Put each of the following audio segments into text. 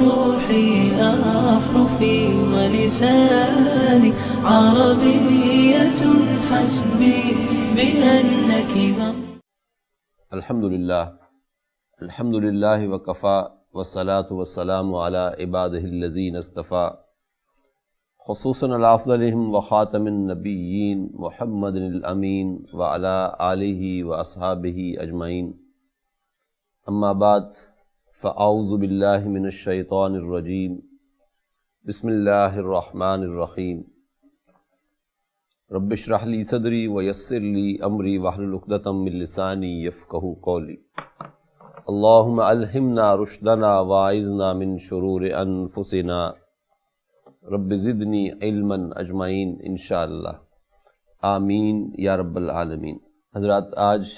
روحي أحرفي ولساني عربية حسبي بأنك الحمد للہ وکفا والصلاة والسلام علی عباده الذین اصطفى خصوصاً علی افضلہم وخاتم النبیین محمد الامین وعلی آلہ واصحابہ اجمعین. اما بعد فاعوذ باللہ من الشیطان الرجیم. بسم اللہ الرحمن الرحیم. رب اشرح لی صدری ویسر لی امری واحلل عقدۃ من لسانی یفقہوا قولی. اللہم الہمنا رشدنا واعذنا من شرور انفسنا. رب زدنی علما اجمعین انشاءاللہ آمین یا رب العالمین. حضرات، آج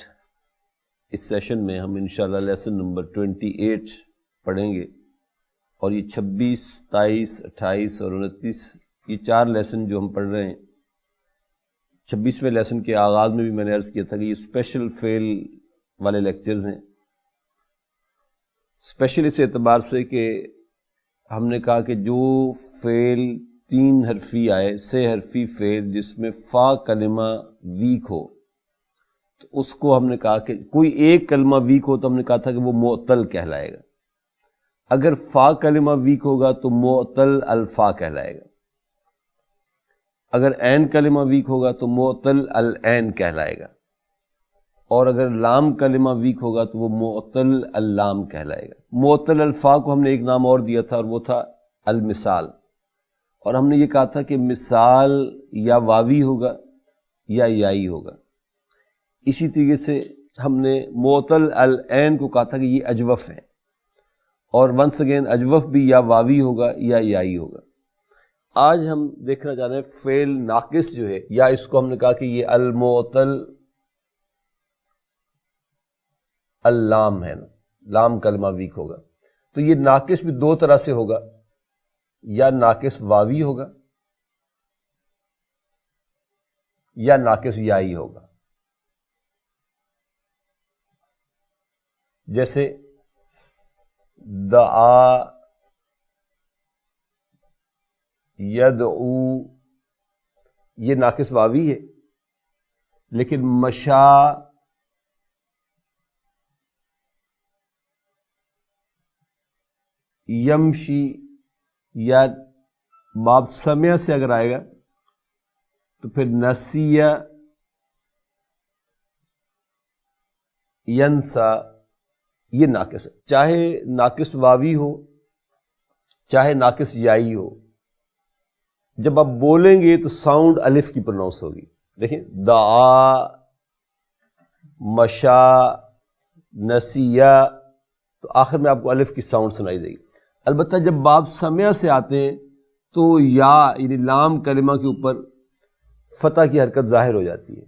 اس سیشن میں ہم انشاءاللہ لیسن نمبر 28 پڑھیں گے، اور یہ 26، 27، 28 اور 29 یہ 4 لیسن جو ہم پڑھ رہے ہیں. 26ویں لیسن کے آغاز میں بھی میں نے عرض کیا تھا کہ یہ اسپیشل فعل والے لیکچرز ہیں. اسپیشل اس اعتبار سے کہ ہم نے کہا کہ جو فعل 3 حرفی آئے، 6 حرفی فعل جس میں فا کلمہ ویک ہو، تو اس کو ہم نے کہا کہ کوئی ایک کلمہ ویک ہو تو ہم نے کہا تھا کہ وہ معطل کہلائے گا. اگر فا کلمہ ویک ہوگا تو معطل الفا کہلائے گا. اگر عین کلمہ ویک ہوگا تو معطل العین کہلائے گا. اور اگر لام کلمہ ویک ہوگا تو وہ معطل اللام کہلائے گا. معطل الفا کو ہم نے ایک نام اور دیا تھا، اور وہ تھا المثال. اور ہم نے یہ کہا تھا کہ مثال یا واوی ہوگا یا یائی ہوگا. اسی طریقے سے ہم نے معطل العین کو کہا تھا کہ یہ اجوف ہے، اور ونس اگین اجوف بھی یا واوی ہوگا یا یائی ہوگا. آج ہم دیکھنا چاہ رہے ہیں فعل ناقص جو ہے، یا اس کو ہم نے کہا کہ یہ المعطل اللام ہے نا، لام کلمہ ویک ہوگا. تو یہ ناقص بھی 2 طرح سے ہوگا، یا ناقص واوی ہوگا یا ناقص یائی ہوگا. جیسے دعا، یدعو، یہ ناقص واوی ہے. لیکن مشا، یمشی یا باب سمع سے اگر آئے گا تو پھر نسیہ، ینسا، یہ ناقص ہے. چاہے ناقص واوی ہو چاہے ناقص یائی ہو، جب آپ بولیں گے تو ساؤنڈ الف کی پروناؤنس ہوگی. دیکھیں، دعا، مشا، نسیہ، تو آخر میں آپ کو الف کی ساؤنڈ سنائی دے گی. البتہ جب باب سمع سے آتے ہیں تو یا یعنی لام کلمہ کے اوپر فتح کی حرکت ظاہر ہو جاتی ہے،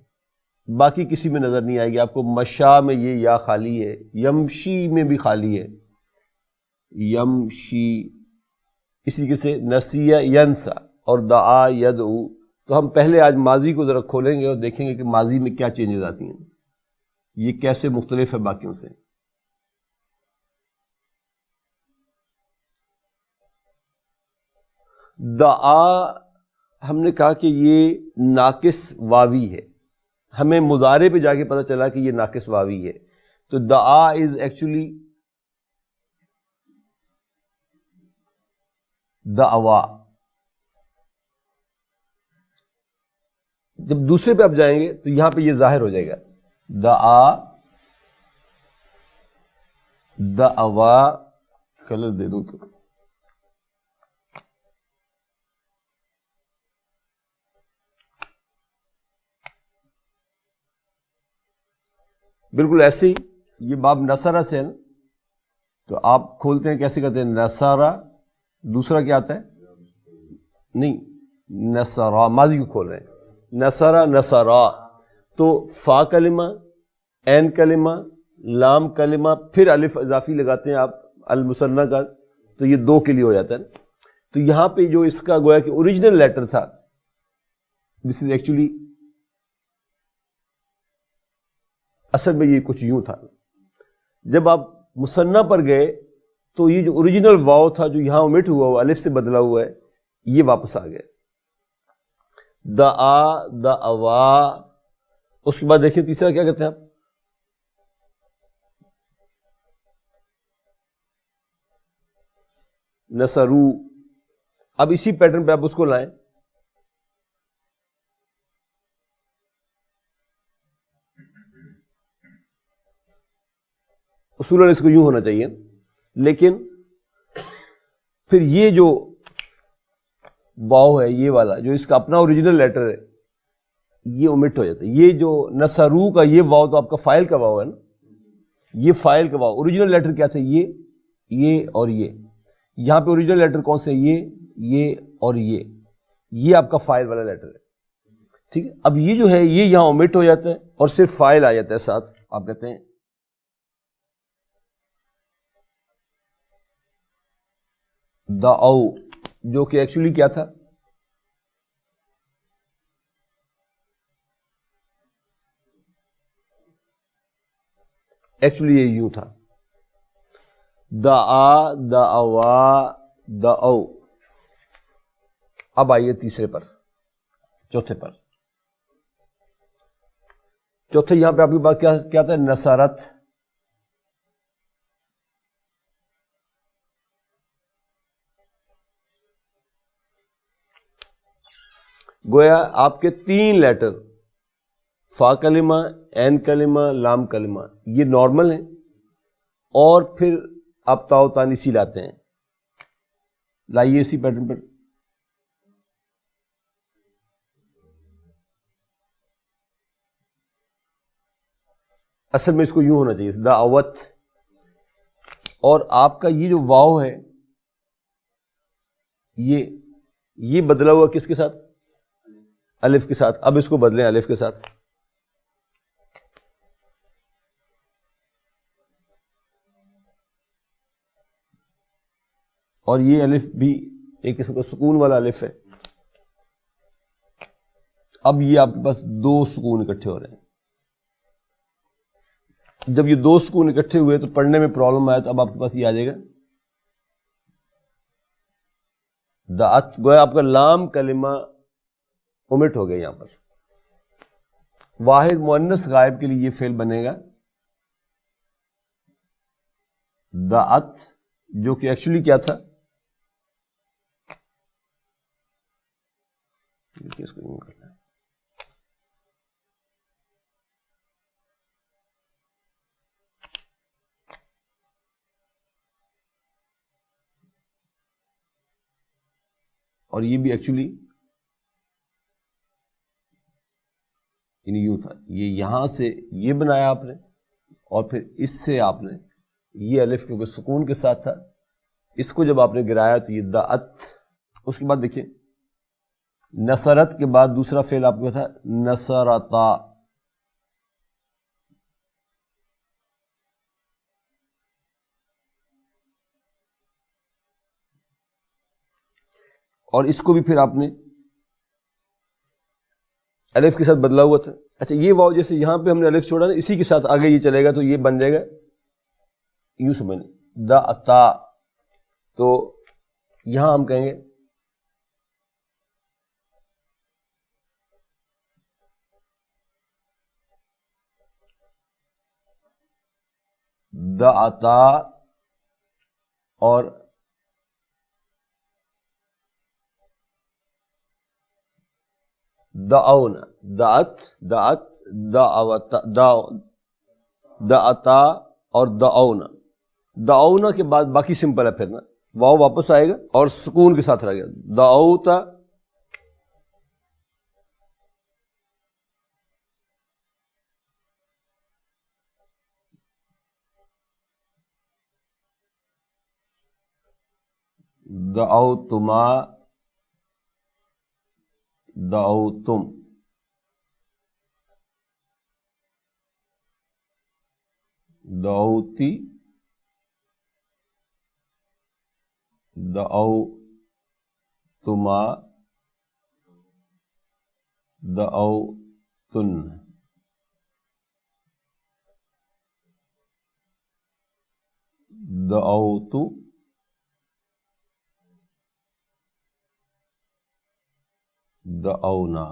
باقی کسی میں نظر نہیں آئے گی. آپ کو مشا میں یہ یا خالی ہے، یمشی میں بھی خالی ہے، یمشی. اسی کے سے نسیہ، ینسا، اور دعا، یدعو. تو ہم پہلے آج ماضی کو ذرا کھولیں گے اور دیکھیں گے کہ ماضی میں کیا چینجز آتی ہیں، یہ کیسے مختلف ہے باقیوں سے. دعا ہم نے کہا کہ یہ ناقص واوی ہے. ہمیں مضارع پہ جا کے پتہ چلا کہ یہ ناقص واوی ہے. تو دعا از ایکچولی دعوا. جب دوسرے پہ آپ جائیں گے تو یہاں پہ یہ ظاہر ہو جائے گا، دعا، دعوا. کلر دے دوں تو بالکل ایسے ہی یہ باب نصرہ سے ہے نا، تو آپ کھولتے ہیں کیسے کرتے ہیں؟ نصرہ، دوسرا کیا آتا ہے؟ نہیں، نصرہ، ماضی کو کھول رہے ہیں. نصرہ، نصرہ. تو فا کلمہ، عین کلمہ، لام کلمہ، پھر الف اضافی لگاتے ہیں آپ المثنیٰ کا، تو یہ 2 کے لیے ہو جاتا ہے. تو یہاں پہ جو اس کا گویا کہ اوریجنل لیٹر تھا، دس از ایکچولی، اصل میں یہ کچھ یوں تھا. جب آپ مثنیٰ پر گئے تو یہ جو اوریجنل واو تھا جو یہاں omit ہوا ہوا الف سے بدلا ہوا ہے یہ واپس آ گیا. دعا دعوا. اس کے بعد دیکھیں تیسرا کیا کہتے ہیں آپ؟ نصرو. اب اسی پیٹرن پہ آپ اس کو لائیں. اصولاً اس کو یوں ہونا چاہیے, لیکن پھر یہ جو واو ہے یہ والا جو اس کا اپنا اوریجنل لیٹر ہے یہ omit ہو جاتا ہے. یہ جو نصرو کا یہ واو تو آپ کا فائل کا واو ہے نا, یہ فائل کا واو. اوریجنل لیٹر کیا تھا؟ یہ اور یہ. یہاں پہ اوریجنل لیٹر کون سے؟ یہ اور یہ آپ کا فائل والا لیٹر ہے. ٹھیک ہے, اب یہ جو ہے یہ یہاں omit ہو جاتا ہے اور صرف فائل آ جاتا ہے ساتھ. آپ کہتے ہیں دعو, جو کہ ایکچولی کیا تھا؟ ایکچولی یہ یوں تھا, دعا دعوا دعو. اب آئیے تیسرے پر, چوتھے پر. چوتھے یہاں پہ آپ کی بات کیا تھا؟ نصرت. گویا آپ کے تین لیٹر فا کلمہ, عین کلمہ, لام کلمہ یہ نارمل ہیں, اور پھر آپ تاؤ تانیسی لاتے ہیں. لائیے اسی پیٹرن پر. اصل میں اس کو یوں ہونا چاہیے دعوت, اور آپ کا یہ جو واو ہے یہ بدلا ہوا کس کے ساتھ؟ الف کے ساتھ. اب اس کو بدلیں الف کے ساتھ. اور یہ الف بھی ایک قسم کا سکون والا الف ہے. اب یہ آپ کے پاس دو سکون اکٹھے ہو رہے ہیں. جب یہ دو سکون اکٹھے ہوئے تو پڑھنے میں پرابلم آیا, تو اب آپ کے پاس یہ آ جائے گا دعت. گویا آپ کا لام کلمہ omit ہو گیا یہاں پر. واحد مؤنث غائب کے لیے یہ فعل بنے گا دعت, جو کہ ایکچولی کیا تھا؟ اس کو یوں کرنا ہے. اور یہ بھی ایکچولی یوں تھا. یہ یہاں سے یہ بنایا آپ نے, اور پھر اس سے آپ نے یہ الف کیونکہ سکون کے ساتھ تھا, اس کو جب آپ نے گرایا تو یہ دعت. اس کے بعد دیکھیں نصرت کے بعد دوسرا فعل آپ کو تھا نصرتا. اور اس کو بھی پھر آپ نے الف کے ساتھ بدلا ہوا تھا. اچھا یہ واو جیسے یہاں پہ ہم نے الف چھوڑا نا, اسی کے ساتھ آگے یہ چلے گا تو یہ بن جائے گا یوں سمجھیں دعتا. تو یہاں ہم کہیں گے دعتا, اور دعونا. دعت دعت دعوت دعتا اور دعونا. دعونا کے بعد باقی سمپل ہے پھر نا, واو واپس آئے گا اور سکون کے ساتھ رہ گیا دعوتا. دعوتما دعوتم. دعوتی دعوتما دعوتن. دعوت دعونا.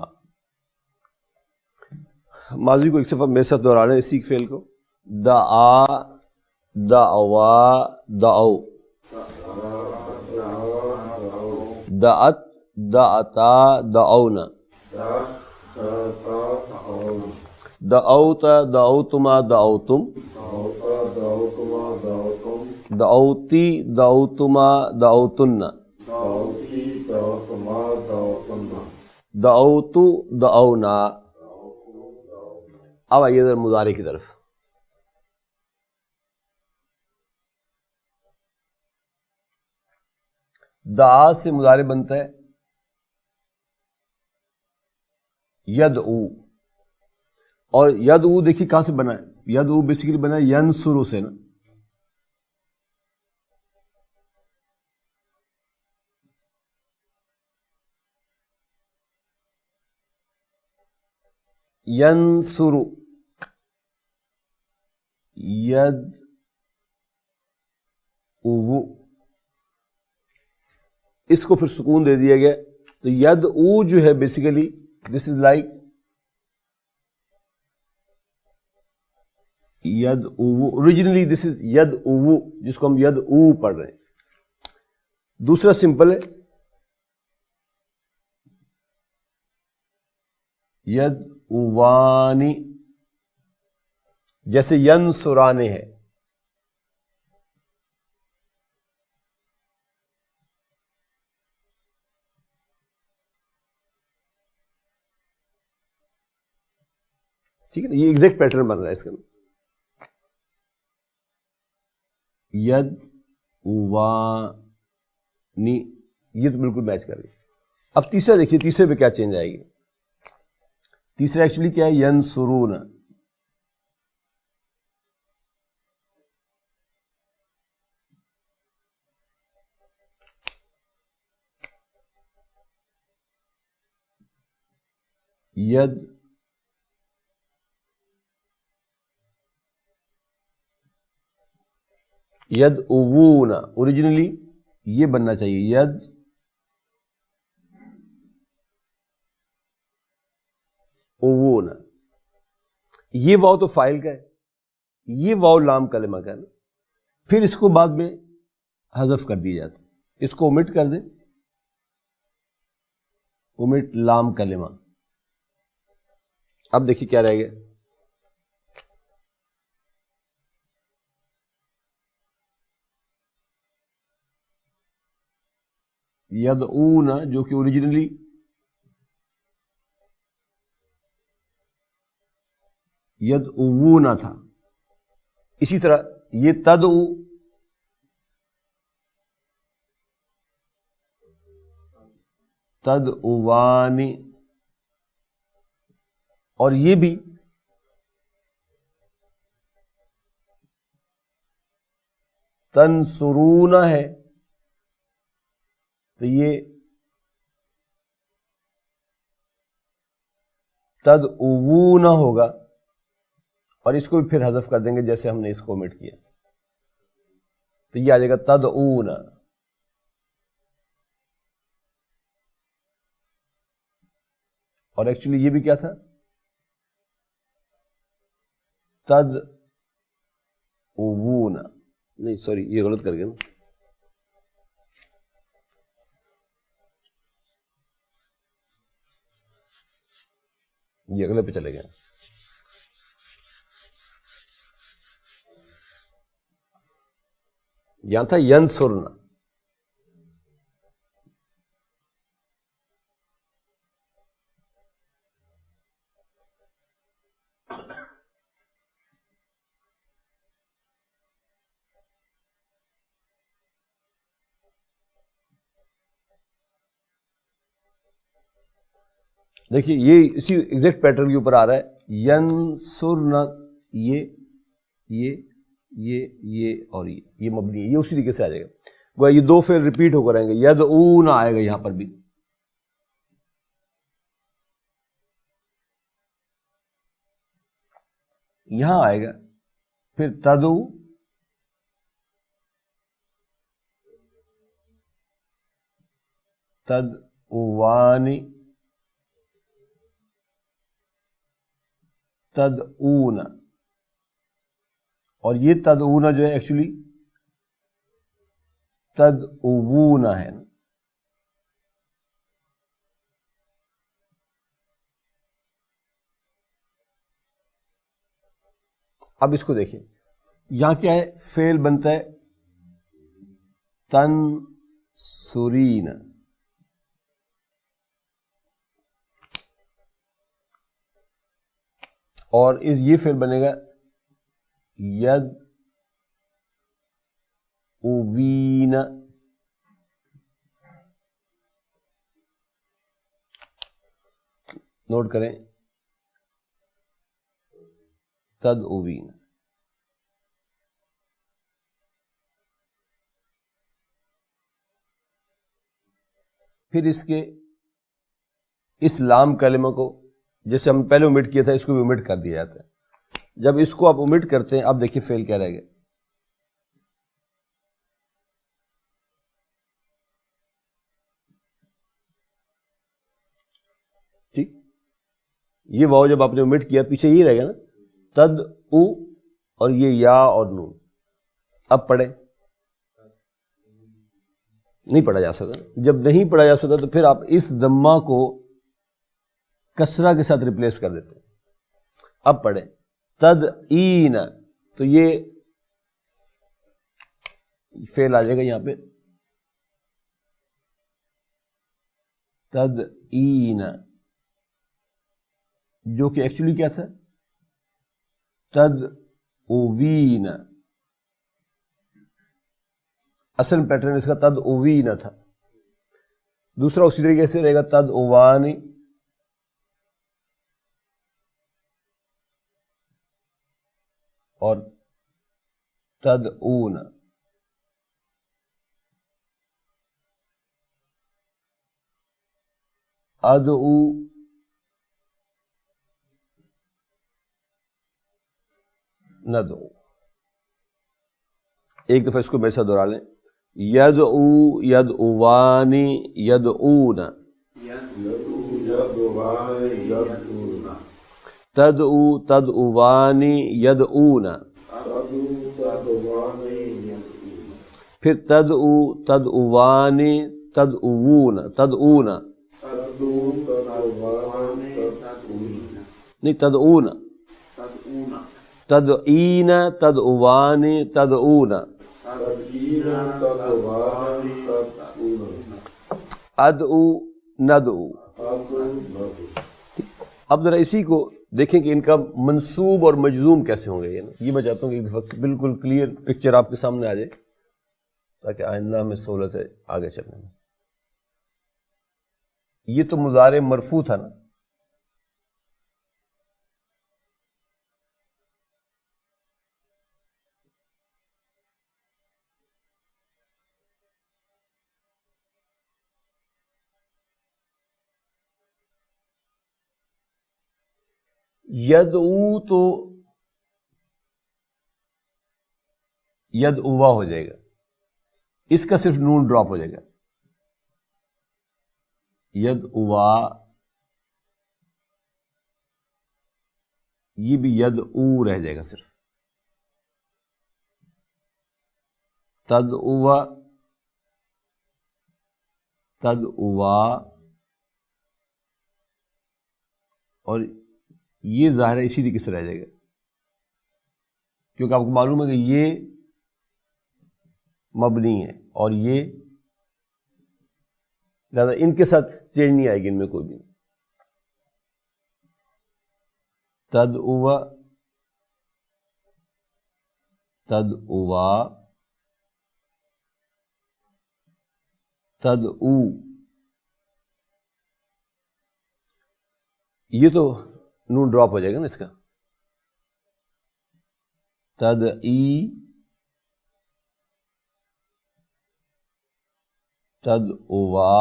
ماضی کو ایک صفحہ میرے ساتھ دہرانا ہے اسی فعل کو. دعا دعوا دعو. دعت دعتا دعونا. دعوت دعوتما دعوتم. دعوتی دعوتما دعوتن. دعوتو دعونا. اب آئیے ذرا مضارع کی طرف. دعا سے مضارع بنتا ہے یدعو. اور یدعو دیکھیے کہاں سے بنا ہے. یدعو بیسیکلی بنا ہے ینصرو سے نا. ینصرو ید او. اس کو پھر سکون دے دیا گیا تو ید او جو ہے بیسیکلی دس از لائک ید او. اوریجنلی دس از ید او جس کو ہم ید او پڑھ رہے ہیں. دوسرا سمپل ہے ید اوانی جیسے ینصرانے ہے. ٹھیک ہے نا, یہ ایگزیکٹ پیٹرن بن رہا ہے اس کا. ید اوانی یہ تو بالکل میچ کر رہی ہے. اب تیسرا دیکھیے, تیسرے پہ کیا چینج آئے گی. تیسرا ایکچولی کیا ہے ینصرون. ید ید اوون. اوریجنلی یہ بننا چاہیے ید اوون. یہ واو تو فائل کا ہے, یہ واو لام کلمہ کا ہے نا. پھر اس کو بعد میں حذف کر دیا جاتا ہے. اس کو omit کر دیں, omit لام کلمہ. اب دیکھیے کیا رہ گیا. یدعون جو کہ اوریجنلی یدعون تھا. اسی طرح یہ تدعو تدعوانی اور یہ بھی تنصرون ہے تو یہ تدعوون ہوگا اور اس کو بھی پھر حذف کر دیں گے جیسے ہم نے اس کو omit کیا تو یہ آ جائے گا تدعون. اور ایکچولی یہ بھی کیا تھا تدعوون. نہیں سوری یہ غلط کر گیا نا. یہ اگلے پہ چلے گئے. یہاں تھا ینصرنا. دیکھیے یہ اسی ایگزیکٹ پیٹرن کے اوپر آ رہا ہے. ینصرنا یہ اور یہ مبنی ہے, یہ اسی طریقے سے آ جائے گا. گویا یہ دو فعل ریپیٹ ہو کر آئیں گے. یدعون آئے گا یہاں پر بھی, یہاں آئے گا, پھر تدعو تدعوانی تدعون، اور یہ تدعون جو ہے ایکچولی تدعون ہے نا. اب اس کو دیکھیں، یہاں کیا ہے؟ فعل بنتا ہے تنصرین، اور یہ فعل بنے گا ید اوین. نوٹ کریں تدعوین. پھر اس لام کلمہ کو جیسے ہم پہلے omit کیا تھا، اس کو بھی omit کر دیا جاتا ہے. جب اس کو آپ omit کرتے ہیں، اب دیکھیے فعل کیا رہ گیا. ٹھیک، یہ واو جب آپ نے omit کیا، پیچھے یہ رہ گیا نا تدعو، اور یہ یا اور نون. اب پڑھیں، نہیں پڑھا جا سکتا. جب نہیں پڑھا جا سکتا تو پھر آپ اس ضمہ کو کسرہ کے ساتھ ریپلیس کر دیتے ہیں. اب پڑھیں تدعین، تو یہ فعل آ جائے گا یہاں پہ تدعین، جو کہ ایکچولی کیا تھا؟ تدعوین. اصل پیٹرن اس کا تدعوین تھا. دوسرا اسی طریقے سے رہے گا تدعوانی، اور تدعون. ادعو، ندعو. ایک دفعہ اس کو میرے ساتھ دہرا لیں. یدعو، یدعوانی، یدعون. تدعو، تدعوانی، یدعون. پھر تدعو، تدعوانی، تدعوون. تدعون نہیں، تدعون. تدعین، تدعوانی، تدعون. ادعو، ندعو. اب ذرا اسی کو دیکھیں کہ ان کا منصوب اور مجزوم کیسے ہوں گے. یہ میں چاہتا ہوں کہ ایک وقت بالکل کلیئر پکچر آپ کے سامنے آ جائے، تاکہ آئندہ میں سہولت ہے آگے چلنے میں. یہ تو مضارع مرفوع تھا نا. یدعو تو یدعوا ہو جائے گا، اس کا صرف نون ڈراپ ہو جائے گا. یدعوا، یہ بھی یدعو رہ جائے گا صرف. تدعوا، تدعوا، اور یہ ظاہر ہے اسی طریقے سے رہ جائے گا، کیونکہ آپ کو معلوم ہے کہ یہ مبنی ہے اور یہ، لہٰذا ان کے ساتھ چینج نہیں آئے گی ان میں کوئی بھی. تدعوا، تدعوا، تدعو. یہ تو نون ڈراپ ہو جائے گا نا اس کا. تدعی، تدعوا،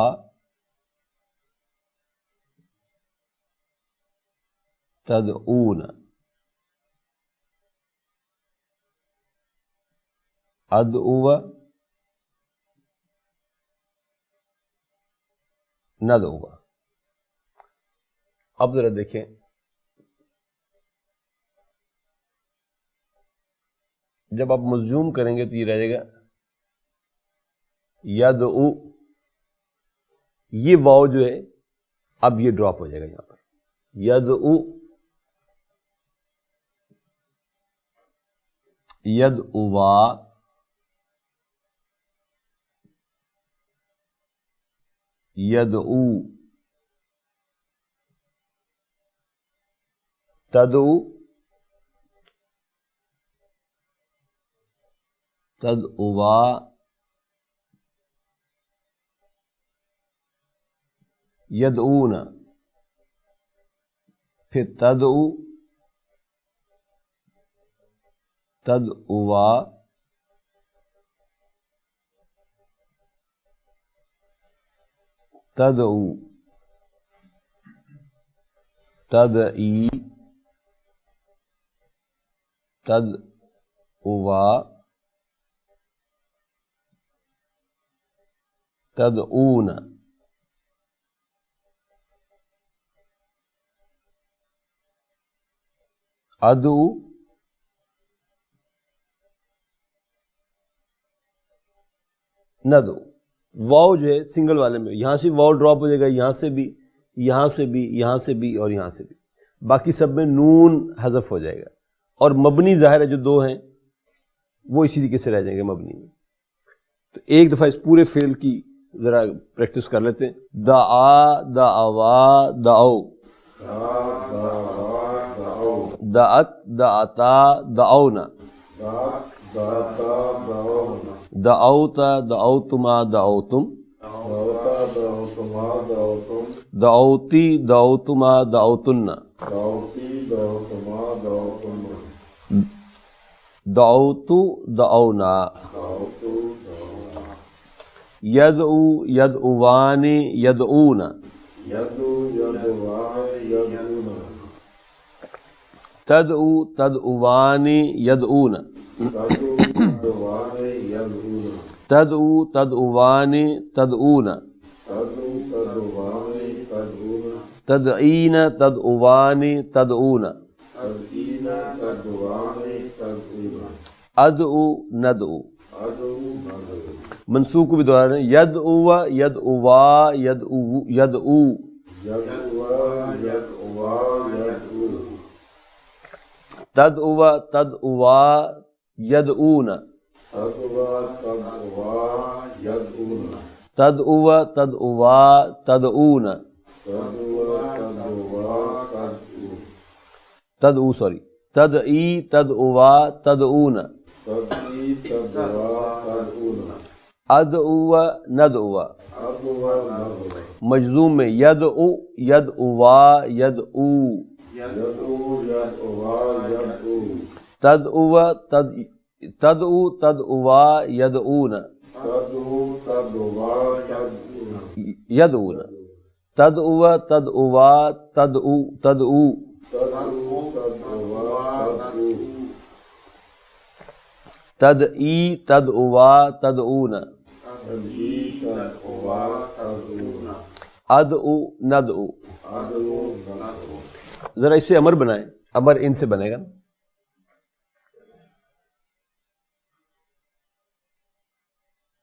تدعون. ادعو، ندعو. اب ذرا دیکھیں جب آپ مزجوم کریں گے تو یہ رہ جائے گا یدعو. یہ واو جو ہے اب یہ ڈراپ ہو جائے گا یہاں پر. یدعو یدعوا یدعو تدعو تدعوا یدعون پھر تدعو تدعوا تدعو تدعی تدعوا تدعون. ادعو ندعو. واو جو ہے سنگل والے میں یہاں سے واو ڈراپ ہو جائے گا, یہاں سے بھی, یہاں سے بھی, یہاں سے بھی اور یہاں سے بھی. باقی سب میں نون حذف ہو جائے گا. اور مبنی ظاہر ہے جو دو ہیں وہ اسی طریقے سے رہ جائیں گے مبنی میں. تو ایک دفعہ اس پورے فعل کی ذرا پریکٹس کر لیتے ہیں. دعا دعوا دعو, دعت دعتا دعونا, دعوت دعوتما دعوتم, دعوتی دعوتما دعوتن, دعوتو دعونا. یدعو یدعوان یدعون, تدعو تدعوان یدعون, تدعو تدعوان تدعون, تدعین تدعوان تدعون, ادعو ندعو. منصوب کو بھی دوہرانا ہے. یدعو یدعوا یدعو یدعو, تدعو تدعوا یدعون, تدعو تدعوا تدعون, تدعو سوری تدعی تدعوا تدعون, ادعو ندعو. مجزوم میں یدعو یدعوا یدعو, تدعو تدعو تدعوا یدعون, یدعون, تدعو تدعوا تدعو تدعو, تدعی تدعوا تدعون, ادعو ندعو. ذرا اس سے امر بنائیں, امر ان سے بنے گا.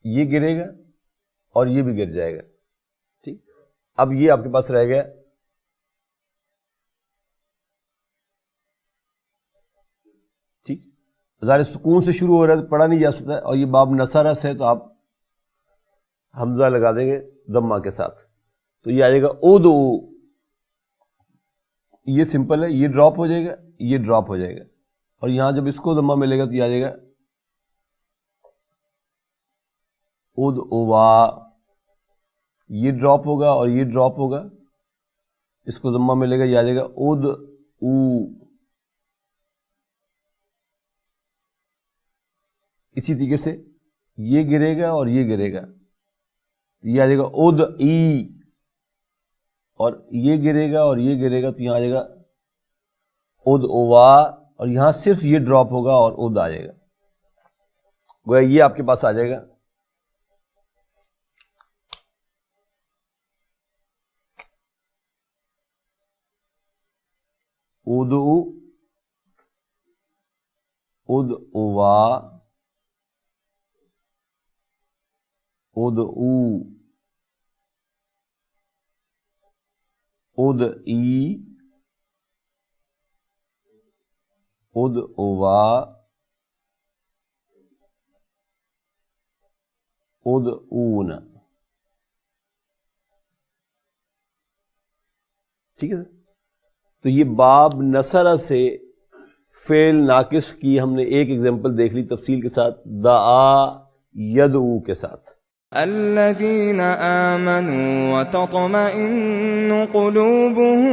یہ گرے گا اور یہ بھی گر جائے گا. ٹھیک, اب یہ آپ کے پاس رہ گیا. ٹھیک, ظاہر سکون سے شروع ہو رہا ہے تو پڑھا نہیں جا سکتا, اور یہ باب نصرس ہے تو آپ حمزہ لگا دیں گے ضمہ کے ساتھ, تو یہ آ جائے گا ادعو. یہ سمپل ہے, یہ ڈراپ ہو جائے گا, یہ ڈراپ ہو جائے گا, اور یہاں جب اس کو ضمہ ملے گا تو یہ آ جائے گا ادعوا. یہ ڈراپ ہوگا اور یہ ڈراپ ہوگا, اس کو ضمہ ملے گا, یہ آ جائے گا ادعو. اسی طریقے سے یہ گرے گا اور یہ گرے گا, یہ آ جائے گا ادعی, اور یہ گرے گا اور یہ گرے گا تو یہاں آ جائے گا ادعوا, اور یہاں صرف یہ ڈراپ ہوگا اور اد آ جائے گا. گویا یہ آپ کے پاس آ جائے گا ادعو ادعوا، ادعو، ادعی، ادعوا، ادعون. ٹھیک ہے. تو یہ باب نصرہ سے فعل ناقص کی ہم نے ایک ایگزامپل دیکھ لی تفصیل کے ساتھ، دعا یدعو کے ساتھ. الذين آمنوا وتطمئن قلوبهم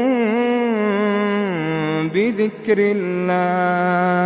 بذكر الله